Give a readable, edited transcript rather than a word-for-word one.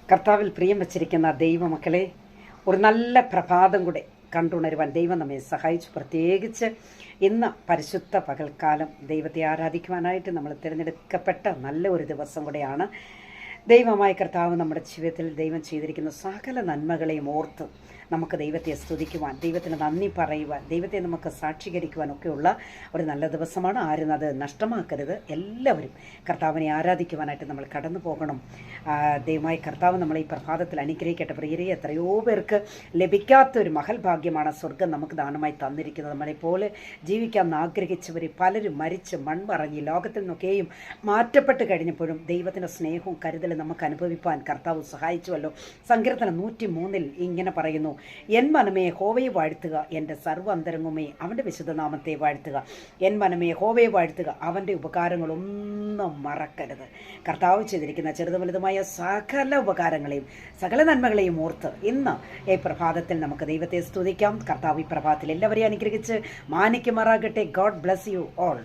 കർത്താവിൽ പ്രിയം വച്ചിരിക്കുന്ന ദൈവമക്കളെ, ഒരു നല്ല പ്രഭാതം കൂടെ കണ്ടുണരുവാൻ ദൈവം നമ്മെ സഹായിച്ചു. പ്രത്യേകിച്ച് ഇന്ന് പരിശുദ്ധ പകൽക്കാലം ദൈവത്തെ ആരാധിക്കുവാനായിട്ട് നമ്മൾ തിരഞ്ഞെടുക്കപ്പെട്ട നല്ല ഒരു ദിവസം കൂടെയാണ്. ദൈവമായ കർത്താവ് നമ്മുടെ ജീവിതത്തിൽ ദൈവം ചെയ്തിരിക്കുന്ന സകല നന്മകളെയും ഓർത്ത് നമുക്ക് ദൈവത്തെ സ്തുതിക്കുവാൻ, ദൈവത്തിന് നന്ദി പറയുവാൻ, ദൈവത്തെ നമുക്ക് സാക്ഷീകരിക്കുവാനൊക്കെയുള്ള ഒരു നല്ല ദിവസമാണ്. ആരും അത് നഷ്ടമാക്കരുത്. എല്ലാവരും കർത്താവിനെ ആരാധിക്കുവാനായിട്ട് നമ്മൾ കടന്നു പോകണം. ദൈവമായ കർത്താവ് നമ്മളെ ഈ പ്രഭാതത്തിൽ അനുഗ്രഹിക്കട്ടെ. പ്രിയരെ, എത്രയോ പേർക്ക് ലഭിക്കാത്തൊരു മഹൽ ഭാഗ്യമാണ് സ്വർഗം നമുക്ക് ദാനമായി തന്നിരിക്കുന്നത്. നമ്മളെപ്പോലെ ജീവിക്കാൻ ആഗ്രഹിച്ചവർ പലരും മരിച്ച് മൺമറഞ്ഞ് ലോകത്തിൽ നിന്നൊക്കെയും മാറ്റപ്പെട്ട് കഴിഞ്ഞപ്പോഴും ദൈവത്തിൻ്റെ സ്നേഹവും കരുതലും നമുക്ക് അനുഭവിപ്പാൻ കർത്താവ് സഹായിച്ചുവല്ലോ. സങ്കീർത്തനം 103 ഇങ്ങനെ പറയുന്നു: എൻ മനമേ യഹോവയെ വാഴ്ത്തുക, എൻ്റെ സർവ്വ അന്തരംഗമേ അവൻ്റെ വിശുദ്ധനാമത്തെ വാഴ്ത്തുക. എൻ മനമേ യഹോവയെ വാഴ്ത്തുക, അവൻ്റെ ഉപകാരങ്ങളൊന്നും മറക്കരുത്. കർത്താവ് ചെയ്തിരിക്കുന്ന ചെറുതും വലുതുമായ സകല ഉപകാരങ്ങളെയും സകല നന്മകളെയും ഓർത്ത് ഇന്ന് ഈ പ്രഭാതത്തിൽ നമുക്ക് ദൈവത്തെ സ്തുതിക്കാം. കർത്താവ് ഈ പ്രഭാതത്തിൽ എല്ലാവരെയും അനുഗ്രഹിച്ച് മാനിക്കുമാറാകട്ടെ. God bless you all.